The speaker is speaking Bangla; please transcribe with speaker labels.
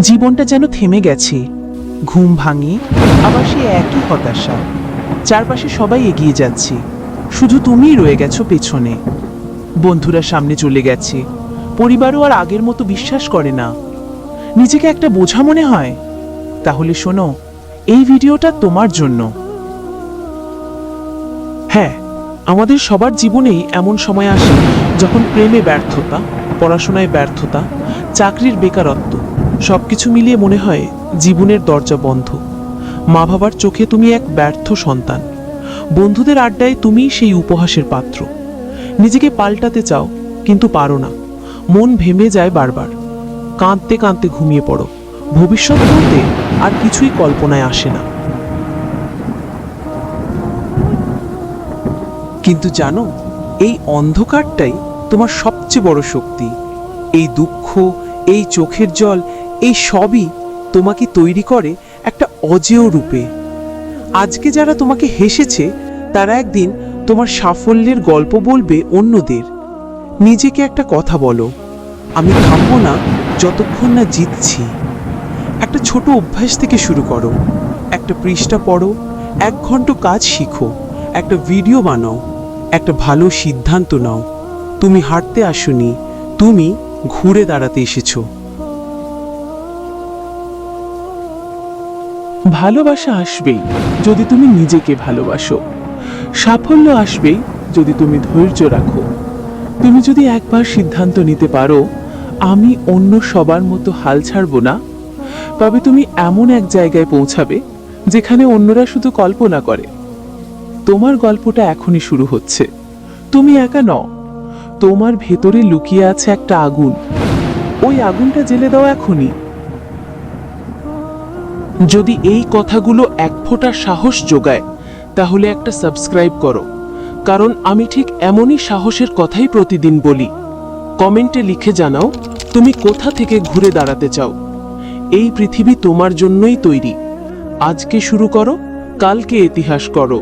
Speaker 1: জীবনটা যেন থেমে গেছে। ঘুম ভাঙি, আবার সে একই হতাশা। চারপাশে সবাই এগিয়ে যাচ্ছে, শুধু তুমিই রয়ে গেছো পেছনে। বন্ধুরা সামনে চলে গেছে, পরিবারও আর আগের মতো বিশ্বাস করে না। নিজেকে একটা বোঝা মনে হয়। তাহলে শোনো, এই ভিডিওটা তোমার জন্য। হ্যাঁ, আমাদের সবার জীবনেই এমন সময় আসে যখন প্রেমে ব্যর্থতা, পড়াশোনায় ব্যর্থতা, চাকরির বেকারত্ব, সবকিছু মিলিয়ে মনে হয় জীবনের দরজা বন্ধ। মা বাবার চোখে তুমি এক ব্যর্থ সন্তান, বন্ধুদের আড্ডায় তুমি সেই উপহাসের পাত্র। নিজেকে পাল্টাতে চাও, কিন্তু পারো না। মন ভেঙে যায় বারবার। কাঁদতে কাঁদতে ঘুমিয়ে পড়ো। ভবিষ্যৎ বলতে আর কিছুই কল্পনায় আসে না। কিন্তু জানো, এই অন্ধকারটাই তোমার সবচেয়ে বড় শক্তি। এই দুঃখ, এই চোখের জল, এই সবই তোমাকে তৈরি করে একটা অজেয় রূপে। আজকে যারা তোমাকে হেসেছে, তারা একদিন তোমার সাফল্যের গল্প বলবে অন্যদের। নিজেকে একটা কথা বলো, আমি থামবো না যতক্ষণ না জিতছি। একটা ছোট অভ্যাস থেকে শুরু করো। একটা পৃষ্ঠা পড়ো, 1 ঘন্টা কাজ শিখো, একটা ভিডিও বানাও, একটা ভালো সিদ্ধান্ত নাও। তুমি হাঁটতে আসোনি, তুমি ঘুরে দাঁড়াতে এসেছো। ভালোবাসা আসবেই যদি তুমি নিজেকে ভালোবাসো। সাফল্য আসবেই যদি তুমি ধৈর্য রাখো। তুমি যদি একবার সিদ্ধান্ত নিতে পারো, আমি অন্য সবার মতো হাল ছাড়বো না, তবে তুমি এমন এক জায়গায় পৌঁছাবে যেখানে অন্যরা শুধু কল্পনা করে। তোমার গল্পটা এখনই শুরু হচ্ছে। তুমি একা নও, তোমার ভেতরে লুকিয়ে আছে একটা আগুন। ওই আগুনটা জ্বেলে দাও এখনই। যদি এই কথাগুলো এক ফোঁটা সাহস যোগায়, তাহলে একটা সাবস্ক্রাইব করো, কারণ আমি ঠিক এমনই সাহসের কথাই প্রতিদিন বলি। কমেন্টে লিখে জানাও তুমি কোথা থেকে ঘুরে দাঁড়াতে চাও। এই পৃথিবী তোমার জন্যই তৈরি। আজকে শুরু করো, কালকে ইতিহাস করো।